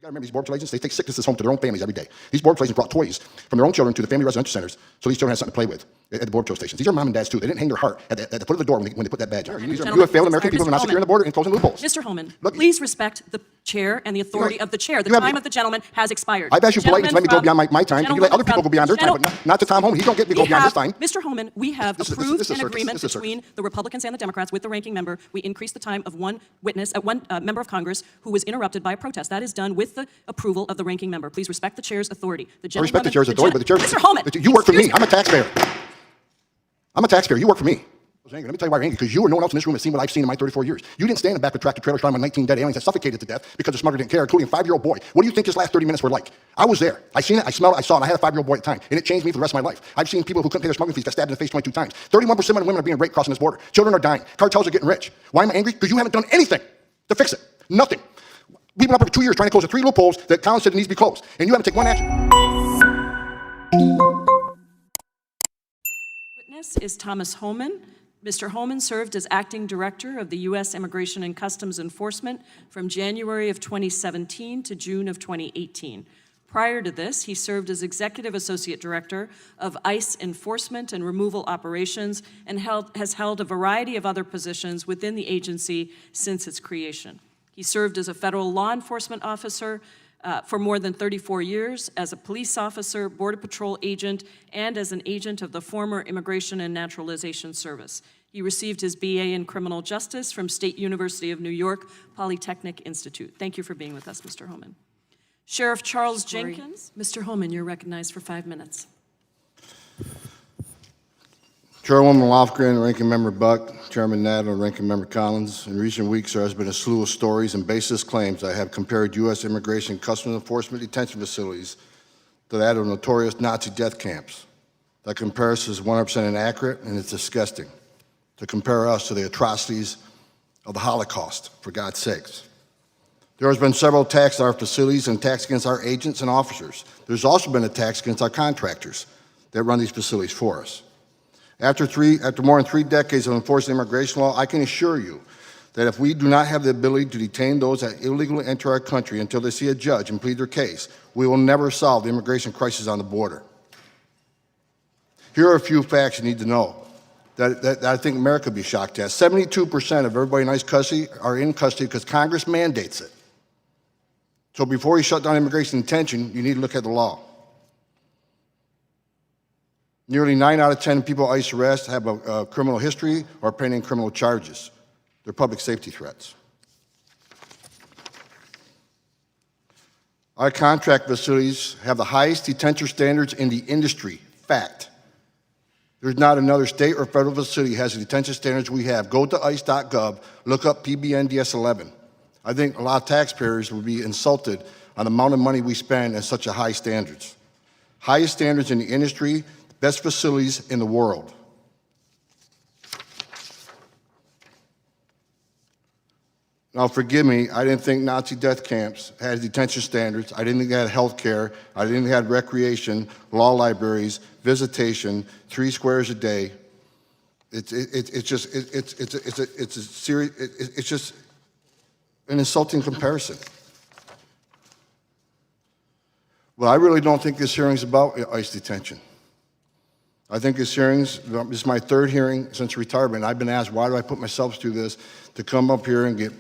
You gotta remember, these Border Patrol agents, they take sicknesses home to their own families every day. These Border Patrol agents brought toys from their own children to the family residential centers so these children had something to play with at the Border Patrol stations. These are mom and dads, too. They didn't hang their heart at the foot of the door when they put that badge on. You have failed American people who are not securing the border and closing loopholes. Mr. Homan, please respect the chair and the authority of the chair. The time of the gentleman has expired. I've asked you politely to let me go beyond my time. You can let other people go beyond their time, but not to Tom Homan. He don't get me go beyond his time. Mr. Homan, we have approved an agreement between the Republicans and the Democrats with the ranking member. We increased the time of one witness, one member of Congress who was interrupted by a protest. That is done with the approval of the ranking member. Please respect the chair's authority. I respect the chair's authority, but the chair... Mr. Homan! You work for me. I'm a taxpayer. I'm a taxpayer. You work for me. Let me tell you why you're angry, because you or no one else in this room has seen what I've seen in my 34 years. You didn't stand in the back of a tractor trailer trying to 19 dead aliens that suffocated to death because the smuggler didn't care, including a 5-year-old boy. What do you think his last 30 minutes were like? I was there. I seen it, I smelled it, I saw it, I had a 5-year-old boy at the time, and it changed me for the rest of my life. I've seen people who couldn't pay their smuggling fees got stabbed in the face 22 times. 31% of women are being raped crossing this border. Children are dying. Cartels are getting rich. Why am I angry? Because you haven't done anything to fix it. Nothing. We've been up for 2 years trying to close the 3 loopholes that Collins said needs to be closed, and you haven't taken one action. Witness is Thomas Homan. Mr. Homan served as acting director of the U.S. Immigration and Customs Enforcement from January of 2017 to June of 2018. Prior to this, he served as executive associate director of ICE enforcement and removal operations and has held a variety of other positions within the agency since its creation. He served as a federal law enforcement officer for more than 34 years, as a police officer, Border Patrol agent, and as an agent of the former Immigration and Naturalization Service. He received his BA in Criminal Justice from State University of New York Polytechnic Institute. Thank you for being with us, Mr. Homan. Sheriff Charles Jenkins. Mr. Homan, you're recognized for 5 minutes. Chairwoman Lofgren, Ranking Member Buck, Chairman Nadler, Ranking Member Collins. In recent weeks, there has been a slew of stories and baseless claims that have compared U.S. immigration customs enforcement detention facilities to that of notorious Nazi death camps. That comparison is 100% inaccurate, and it's disgusting to compare us to the atrocities of the Holocaust, for God's sakes. There has been several attacks on our facilities and attacks against our agents and officers. There's also been attacks against our contractors that run these facilities for us. After more than 3 decades of enforcing immigration law, I can assure you that if we do not have the ability to detain those that illegally enter our country until they see a judge and plead their case, we will never solve the immigration crisis on the border. Here are a few facts you need to know that I think America would be shocked at. 72% of everybody in ICE custody are in custody because Congress mandates it. So before you shut down immigration detention, you need to look at the law. Nearly 9 out of 10 people ICE arrest have a criminal history or pending criminal charges. They're public safety threats. Our contract facilities have the highest detention standards in the industry. Fact. There's not another state or federal facility has the detention standards we have. Go to ice.gov, look up PBN DS11. I think a lot of taxpayers will be insulted on the amount of money we spend at such a high standards. Highest standards in the industry, best facilities in the world. Now, forgive me, I didn't think Nazi death camps had detention standards. I didn't think they had health care. I didn't think they had recreation, law libraries, visitation, 3 squares a day. It's just an insulting comparison. Well, I really don't think this hearing is about ICE detention. I think this is my 3rd hearing since retirement. I've been asked, why do I put myself through this, to come up here and get,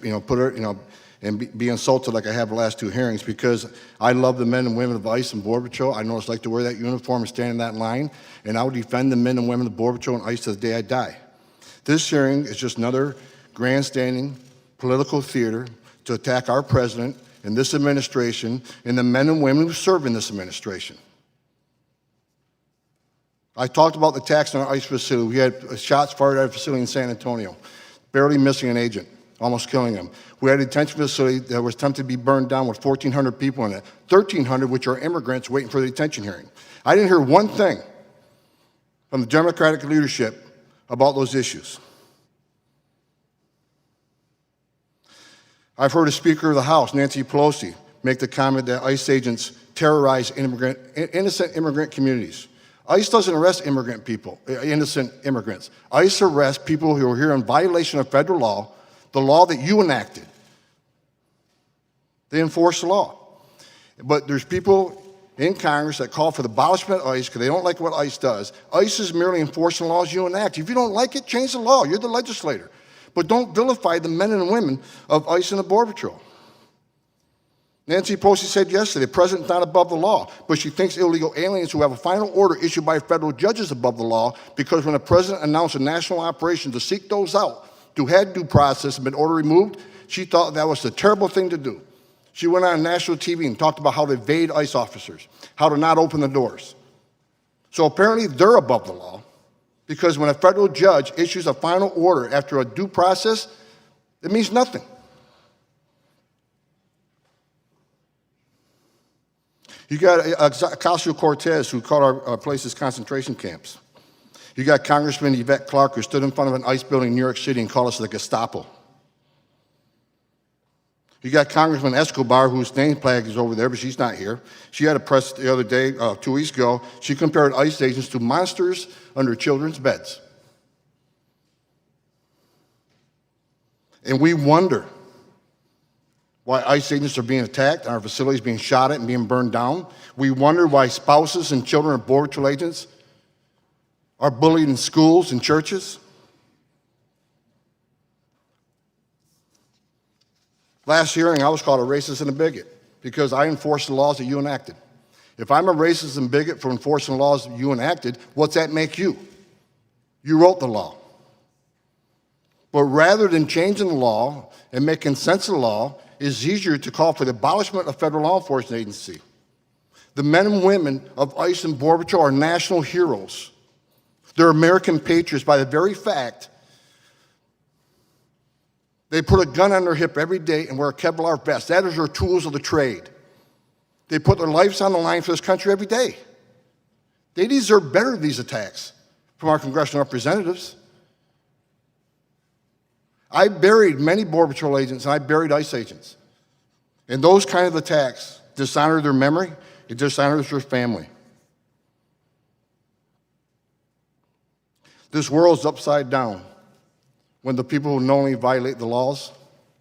and be insulted like I have the last 2 hearings, because I love the men and women of ICE and Border Patrol. I know it's like to wear that uniform and stand in that line, and I will defend the men and women of Border Patrol and ICE to the day I die. This hearing is just another grandstanding political theater to attack our president and this administration and the men and women who serve in this administration. I talked about the attacks on our ICE facility. We had shots fired at a facility in San Antonio, barely missing an agent, almost killing him. We had a detention facility that was attempted to be burned down with 1,400 people in it, 1,300 which are immigrants waiting for the detention hearing. I didn't hear one thing from the Democratic leadership about those issues. I've heard a Speaker of the House, Nancy Pelosi, make the comment that ICE agents terrorize innocent immigrant communities. ICE doesn't arrest innocent immigrants. ICE arrests people who are here in violation of federal law, the law that you enacted. They enforce the law. But there's people in Congress that call for the abolishment of ICE because they don't like what ICE does. ICE is merely enforcing laws you enact. If you don't like it, change the law. You're the legislator. But don't vilify the men and women of ICE and the Border Patrol. Nancy Pelosi said yesterday, the president's not above the law, but she thinks illegal aliens who have a final order issued by federal judges above the law because when the president announced a national operation to seek those out who had due process and been order removed, she thought that was a terrible thing to do. She went on national TV and talked about how to evade ICE officers, how to not open the doors. So apparently they're above the law because when a federal judge issues a final order after a due process, it means nothing. You got Ocasio-Cortez, who called our places concentration camps. You got Congressman Yvette Clarke, who stood in front of an ICE building in New York City and called us the Gestapo. You got Congressman Escobar, whose name flag is over there, but she's not here. She had a press the other day, 2 weeks ago. She compared ICE agents to monsters under children's beds. And we wonder why ICE agents are being attacked and our facilities being shot at and being burned down. We wonder why spouses and children of Border Patrol agents are bullied in schools and churches. Last hearing, I was called a racist and a bigot because I enforced the laws that you enacted. If I'm a racist and bigot for enforcing the laws that you enacted, what's that make you? You wrote the law. But rather than changing the law and making sense of the law, it's easier to call for the abolishment of federal law enforcement agency. The men and women of ICE and Border Patrol are national heroes. They're American patriots by the very fact they put a gun on their hip every day and wear a Kevlar vest. That is their tools of the trade. They put their lives on the line for this country every day. They deserve better than these attacks from our congressional representatives. I buried many Border Patrol agents, and I buried ICE agents. And those kind of attacks dishonor their memory, it dishonors their family. This world's upside down when the people who knowingly violate the laws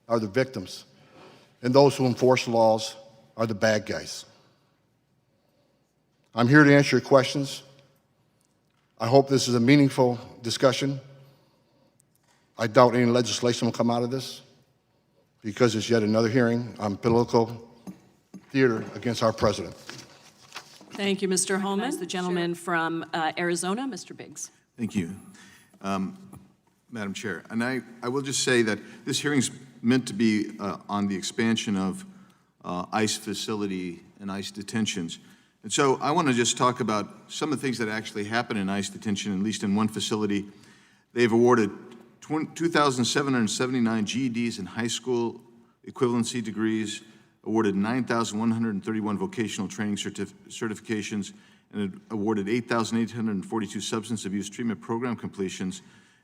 are the victims, and those who enforce the laws are the bad guys. I'm here to answer your questions. I hope this is a meaningful discussion. I doubt any legislation will come out of this because it's yet another hearing on political theater against our president. Thank you, Mr. Homan. The gentleman from Arizona, Mr. Biggs. Thank you, Madam Chair. And I will just say that this hearing's meant to be on the expansion of ICE facility and ICE detentions. And so I want to just talk about some of the things that actually happen in ICE detention, at least in one facility. They've awarded 2,779 GEDs and high school equivalency degrees, awarded 9,131 vocational training certifications, and it awarded 8,842 substance abuse treatment program completions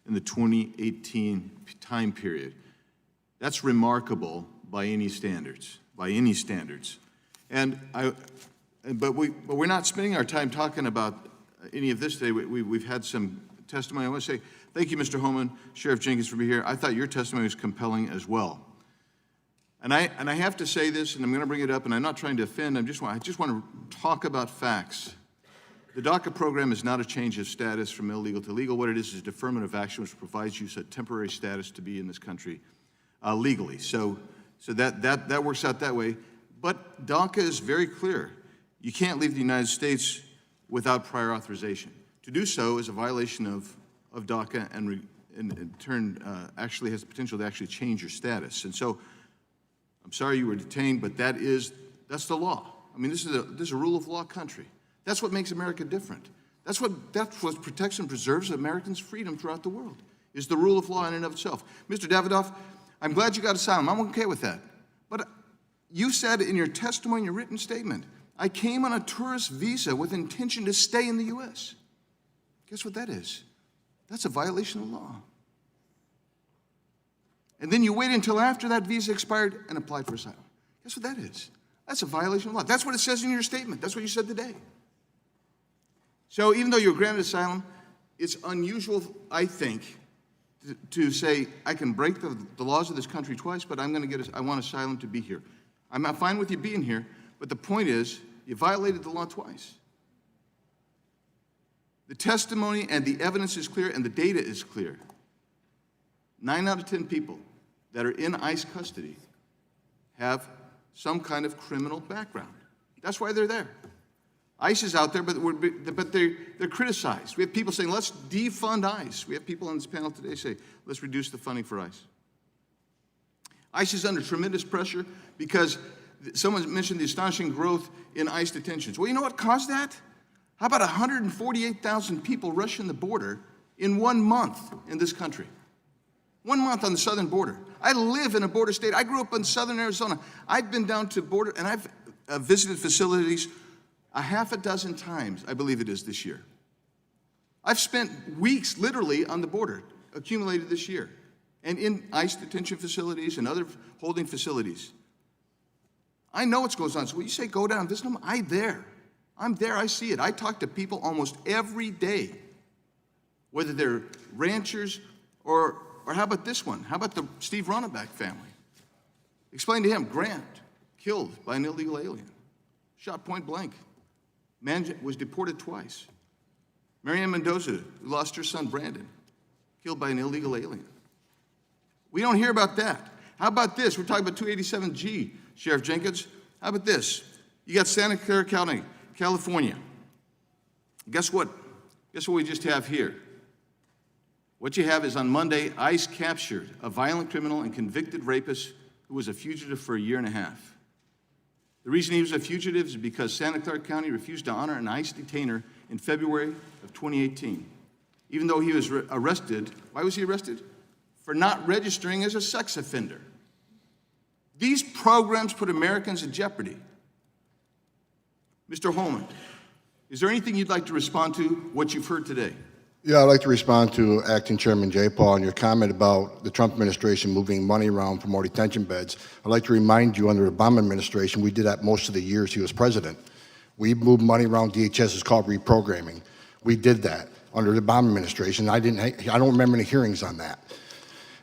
in the 2018 time period. That's remarkable by any standards, And but we're not spending our time talking about any of this today. We've had some testimony. I want to say thank you, Mr. Homan, Sheriff Jenkins, for being here. I thought your testimony was compelling as well. And I have to say this, and I'm going to bring it up, and I'm not trying to offend. I just want to talk about facts. The DACA program is not a change of status from illegal to legal. What it is deferment of action, which provides you a temporary status to be in this country legally. So that works out that way. But DACA is very clear. You can't leave the United States without prior authorization. To do so is a violation of DACA and in turn actually has the potential to actually change your status. And so I'm sorry you were detained, but that's the law. I mean, this is a rule of law country. That's what makes America different. That's what protects and preserves Americans' freedom throughout the world, is the rule of law in and of itself. Mr. Davidoff, I'm glad you got asylum. I'm okay with that. But you said in your testimony, your written statement, I came on a tourist visa with intention to stay in the U.S. Guess what that is? That's a violation of law. And then you waited until after that visa expired and applied for asylum. Guess what that is? That's a violation of law. That's what it says in your statement. That's what you said today. So even though you're granted asylum, it's unusual, I think, to say I can break the laws of this country twice, but I want asylum to be here. I'm not fine with you being here, But the point is, you violated the law twice. The testimony and the evidence is clear and the data is clear. 9 out of 10 people that are in ICE custody have some kind of criminal background. That's why they're there. ICE is out there, but they're criticized. We have people saying, let's defund ICE. We have people on this panel today say, let's reduce the funding for ICE. ICE is under tremendous pressure because someone mentioned the astonishing growth in ICE detentions. Well, you know what caused that? How about 148,000 people rushing the border in 1 month in this country? 1 month on the southern border. I live in a border state. I grew up in southern Arizona. I've been down to border, and I've visited facilities a half a dozen times, I believe it is, this year. I've spent weeks literally on the border, accumulated this year, and in ICE detention facilities and other holding facilities. I know what goes on. So when you say go down and visit them, I'm there, I see it. I talk to people almost every day, whether they're ranchers or how about this one? How about the Steve Ronnebeck family? Explain to him, Grant, killed by an illegal alien, shot point blank. Man was deported twice. Marianne Mendoza, who lost her son Brandon, killed by an illegal alien. We don't hear about that. How about this? We're talking about 287G, Sheriff Jenkins. How about this? You got Santa Clara County, California. Guess what? Guess what we just have here? What you have is on Monday, ICE captured a violent criminal and convicted rapist who was a fugitive for 1.5 years. The reason he was a fugitive is because Santa Clara County refused to honor an ICE detainer in February of 2018. Even though he was arrested, why was he arrested? For not registering as a sex offender. These programs put Americans in jeopardy. Mr. Homan, is there anything you'd like to respond to what you've heard today? Yeah, I'd like to respond to Acting Chairman J. Paul and your comment about the Trump administration moving money around for more detention beds. I'd like to remind you, under the Obama administration, we did that most of the years he was president. We moved money around. DHS is called reprogramming. We did that under the Obama administration. I don't remember any hearings on that.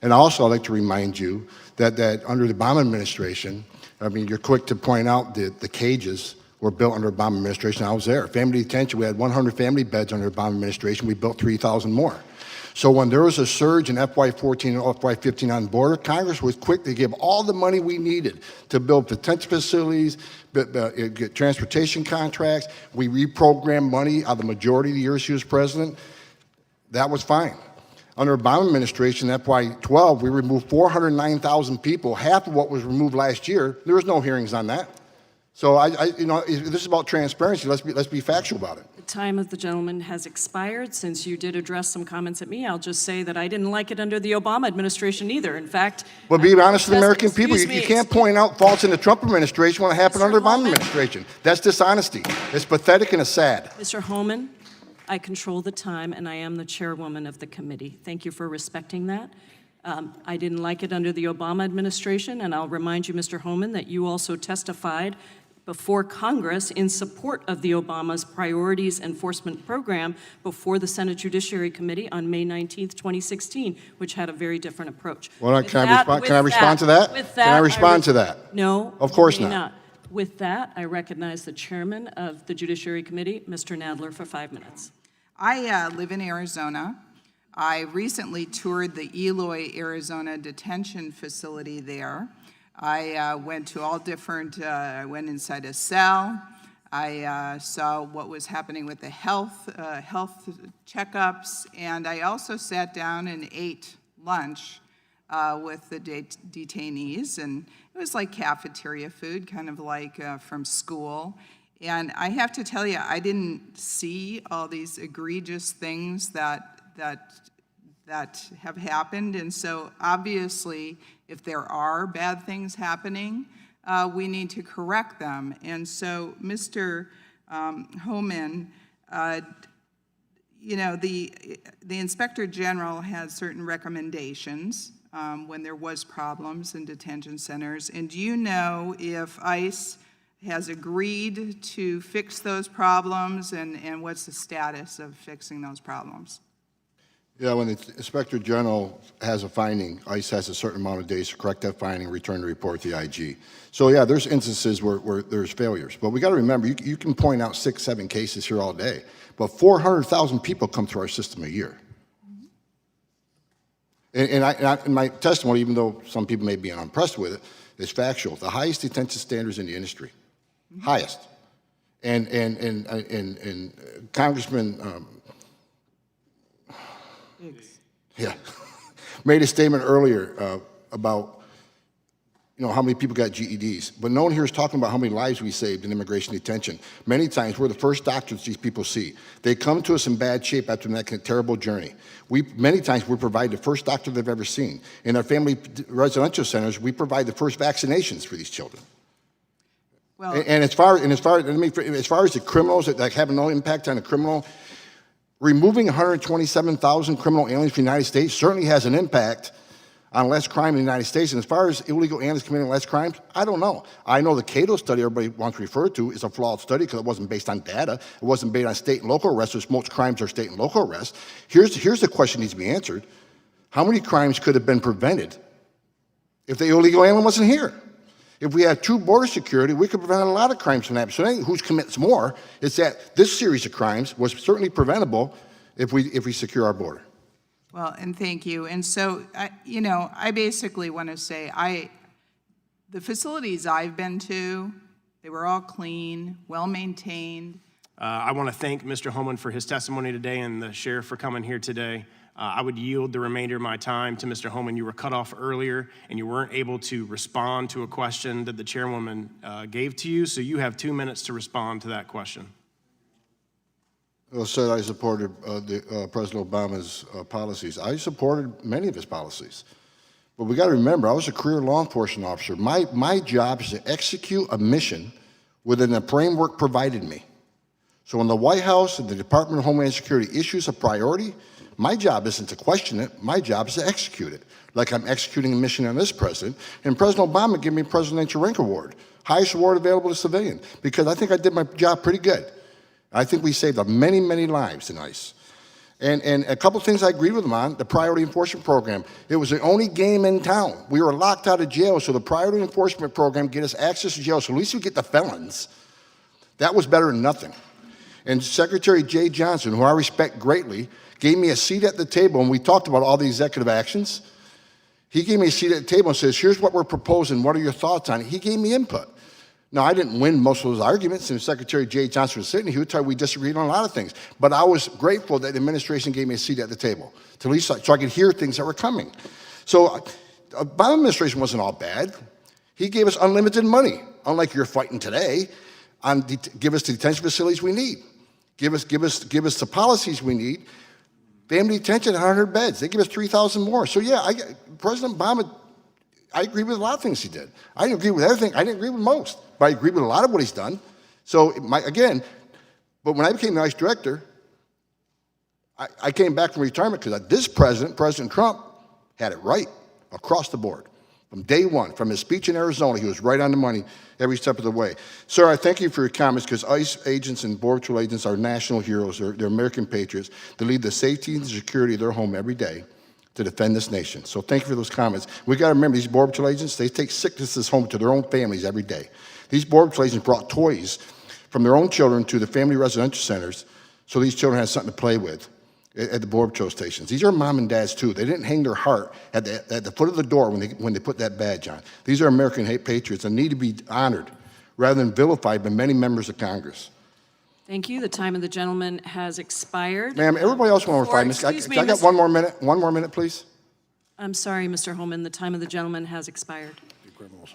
And also, I'd like to remind you that under the Obama administration, I mean, you're quick to point out that the cages were built under Obama administration. I was there. Family detention, we had 100 family beds under Obama administration. We built 3,000 more. So when there was a surge in FY14 and FY15 on the border, Congress was quick to give all the money we needed to build detention facilities, get transportation contracts. We reprogrammed money out of the majority of the years she was president. That was fine. Under Obama administration, FY12, we removed 409,000 people, half of what was removed last year. There was no hearings on that. So this is about transparency. Let's be factual about it. The time of the gentleman has expired. Since you did address some comments at me, I'll just say that I didn't like it under the Obama administration either. In fact, well, be honest with the American people. You can't point out faults in the Trump administration when it happened under the Obama administration. That's dishonesty. It's pathetic and it's sad. Mr. Homan, I control the time, and I am the chairwoman of the committee. Thank you for respecting that. I didn't like it under the Obama administration, and I'll remind you, Mr. Homan, that you also testified before Congress in support of the Obama's Priorities Enforcement Program before the Senate Judiciary Committee on May 19th, 2016, which had a very different approach. Well, can I respond to that? Can I respond to that? No. Of course not. With that, I recognize the chairman of the Judiciary Committee, Mr. Nadler, for 5 minutes. I live in Arizona. I recently toured the Eloy, Arizona detention facility there. I went to all different, I went inside a cell. I saw what was happening with the health checkups, and I also sat down and ate lunch with the detainees, and it was like cafeteria food, kind of like from school. And I have to tell you, I didn't see all these egregious things that have happened, and so obviously, if there are bad things happening, we need to correct them. And so, Mr. Homan, the Inspector General had certain recommendations when there was problems in detention centers. And do you know if ICE has agreed to fix those problems, and what's the status of fixing those problems? Yeah, when the Inspector General has a finding, ICE has a certain amount of days to correct that finding, return the report to the IG. So yeah, there's instances where there's failures. But we got to remember, you can point out 6, 7 cases here all day, but 400,000 people come through our system a year. And in my testimony, even though some people may be unimpressed with it, is factual. The highest detention standards in the industry, highest. And Congressman, yeah, made a statement earlier about how many people got GEDs, but no one here is talking about how many lives we saved in immigration detention. Many times, we're the first doctors these people see. They come to us in bad shape after that terrible journey. Many times, we provide the first doctor they've ever seen. In our family residential centers, we provide the first vaccinations for these children. Well, And as far as the criminals that have no impact on the criminal, removing 127,000 criminal aliens from the United States certainly has an impact on less crime in the United States. And as far as illegal aliens committing less crimes, I don't know. I know the Cato study everybody wants to refer to is a flawed study because it wasn't based on data. It wasn't based on state and local arrests, which most crimes are state and local arrests. Here's the question that needs to be answered. How many crimes could have been prevented if the illegal alien wasn't here? If we had true border security, we could prevent a lot of crimes from happening. So it ain't who commits more. It's that this series of crimes was certainly preventable if we secure our border. Well, and thank you. And so, I basically want to say, the facilities I've been to, they were all clean, well-maintained. I want to thank Mr. Homan for his testimony today and the sheriff for coming here today. I would yield the remainder of my time to Mr. Homan. You were cut off earlier, and you weren't able to respond to a question that the chairwoman gave to you, so you have 2 minutes to respond to that question. Well, said I supported President Obama's policies. I supported many of his policies. But we got to remember, I was a career law enforcement officer. My job is to execute a mission within the framework provided me. So when the White House and the Department of Homeland Security issues a priority, my job isn't to question it. My job is to execute it, like I'm executing a mission on this president. And President Obama gave me a Presidential Rank Award, highest award available to civilian, because I think I did my job pretty good. I think we saved many, many lives in ICE. And a couple of things I agree with him on, the priority enforcement program. It was the only game in town. We were locked out of jail, so the priority enforcement program get us access to jail, so at least we get the felons. That was better than nothing. And Secretary Jay Johnson, who I respect greatly, gave me a seat at the table, and we talked about all the executive actions. He gave me a seat at the table and says, here's what we're proposing, what are your thoughts on it? He gave me input. Now, I didn't win most of those arguments, and Secretary Jay Johnson was sitting here. He would tell you we disagreed on a lot of things. But I was grateful that the administration gave me a seat at the table, to at least so I could hear things that were coming. So Obama administration wasn't all bad. He gave us unlimited money, unlike you're fighting today, give us the detention facilities we need. Give us the policies we need. Family detention, 100 beds. They give us 3,000 more. So yeah, President Obama, I agree with a lot of things he did. I didn't agree with everything. I didn't agree with most, but I agree with a lot of what he's done. So but when I became the ICE director, I came back from retirement because this president, President Trump, had it right across the board. From day one, from his speech in Arizona, he was right on the money every step of the way. Sir, I thank you for your comments because ICE agents and Border Patrol agents are national heroes. They're American patriots. They lead the safety and security of their home every day to defend this nation. So thank you for those comments. We got to remember these Border Patrol agents, they take sicknesses home to their own families every day. These Border Patrol agents brought toys from their own children to the family residential centers so these children had something to play with at the Border Patrol stations. These are mom and dads too. They didn't hang their heart at the foot of the door when they put that badge on. These are American patriots and need to be honored rather than vilified by many members of Congress. Thank you. The time of the gentleman has expired. Ma'am, everybody else went over 5 minutes. Excuse me, I got one more minute? One more minute, please? I'm sorry, Mr. Homan, the time of the gentleman has expired.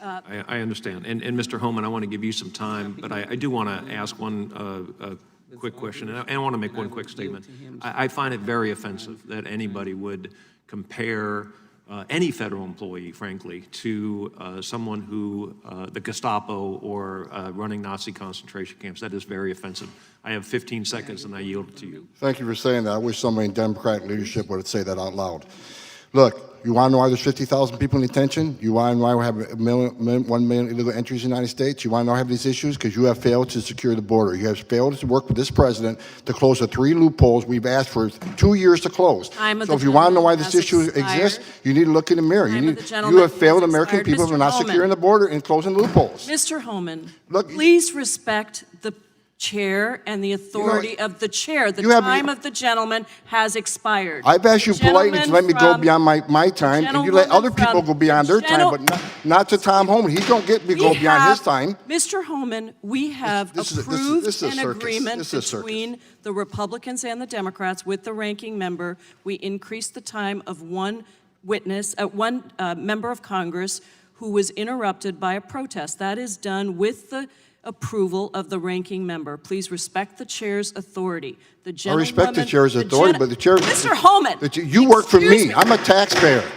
I understand. And Mr. Homan, I want to give you some time, but I do want to ask one quick question, and I want to make one quick statement. I find it very offensive that anybody would compare any federal employee, frankly, to someone who, the Gestapo or running Nazi concentration camps. That is very offensive. I have 15 seconds and I yield it to you. Thank you for saying that. I wish somebody in Democratic leadership would say that out loud. Look, You want to know why there's 50,000 people in detention? You want to know why we have 1 million illegal entries in the United States? You want to know why we have these issues? Because you have failed to secure the border. You have failed to work with this president to close the 3 loopholes we've asked for 2 years to close. So if you want to know why this issue exists, you need to look in the mirror. You have failed American people for not securing the border and closing loopholes. Mr. Homan, Look, please respect the chair and the authority of the chair. The time of the gentleman has expired. I've asked you politely to let me go beyond my time, and you let other people go beyond their time, but not to Tom Homan. He don't get me go beyond his time. Mr. Homan, we have approved an agreement between the Republicans and the Democrats with the ranking member. We increased the time of one member of Congress who was interrupted by a protest. That is done with the approval of the ranking member. Please respect the chair's authority. I respect the chair's authority, but the chair... Mr. Homan! You work for me. I'm a taxpayer.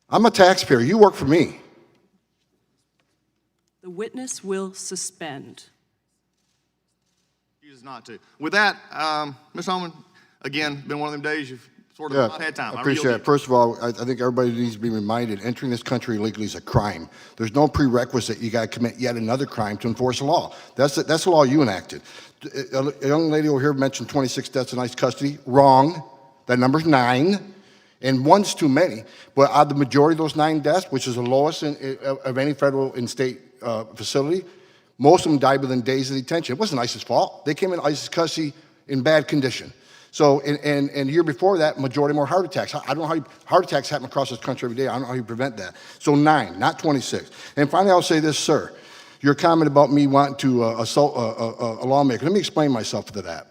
I'm a taxpayer. You work for me. The witness will suspend. Chooses not to. With that, Ms. Homan, again, been one of them days you've sort of not had time. I appreciate it. First of all, I think everybody needs to be reminded, entering this country illegally is a crime. There's no prerequisite. You got to commit yet another crime to enforce the law. That's the law you enacted. A young lady over here mentioned 26 deaths in ICE custody. Wrong. That number's 9, and 1's too many. But out of the majority of those 9 deaths, which is the lowest of any federal and state facility, most of them died within days of detention. It wasn't ICE's fault. They came in ICE's custody in bad condition. So, and the year before that, majority more heart attacks. I don't know how heart attacks happen across this country every day. I don't know how you prevent that. So 9, not 26. And finally, I'll say this, sir. Your comment about me wanting to assault a lawmaker. Let me explain myself to that.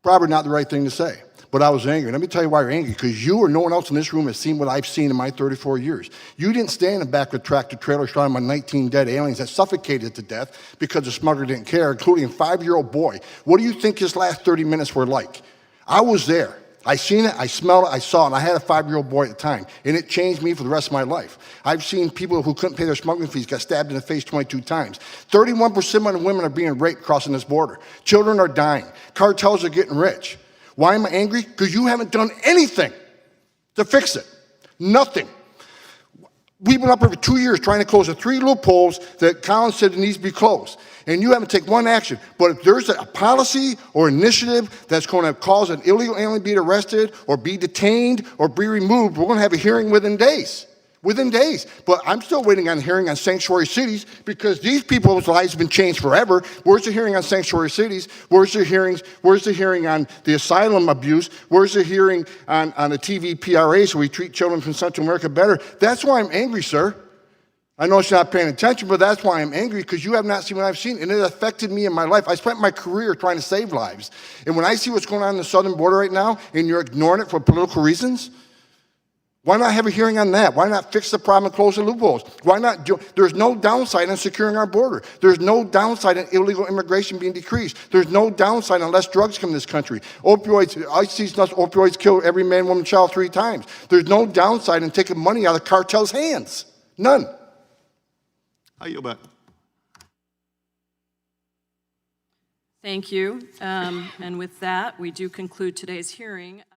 Probably not the right thing to say, but I was angry. Let me tell you why you're angry. Because you or no one else in this room has seen what I've seen in my 34 years. You didn't stand in the back of a tractor-trailer surrounded by 19 dead aliens that suffocated to death because the smuggler didn't care, including a 5-year-old boy. What do you think his last 30 minutes were like? I was there. I seen it, I smelled it, I saw it, and I had a 5-year-old boy at the time, and it changed me for the rest of my life. I've seen people who couldn't pay their smuggling fees get stabbed in the face 22 times. 31% of the women are being raped crossing this border. Children are dying. Cartels are getting rich. Why am I angry? Because you haven't done anything to fix it. Nothing. We've been up here for 2 years trying to close the 3 loopholes that Collins said needs to be closed. And you haven't taken one action. But if there's a policy or initiative that's going to cause an illegal alien to be arrested or be detained or be removed, we're going to have a hearing within days. Within days. But I'm still waiting on a hearing on sanctuary cities because these people's lives have been changed forever. Where's the hearing on sanctuary cities? Where's the hearings? Where's the hearing on the asylum abuse? Where's the hearing on the TV PRA so we treat children from Central America better? That's why I'm angry, sir. I know you're not paying attention, but that's why I'm angry, because you have not seen what I've seen, and it affected me in my life. I spent my career trying to save lives. And when I see what's going on the southern border right now, and you're ignoring it for political reasons, why not have a hearing on that? Why not fix the problem and close the loopholes? Why not? There's no downside in securing our border. There's no downside in illegal immigration being decreased. There's no downside unless drugs come to this country. Opioids, ICE knows opioids kill every man, woman, child 3 times. There's no downside in taking money out of the cartel's hands. None. I yield back. Thank you. And with that, we do conclude today's hearing.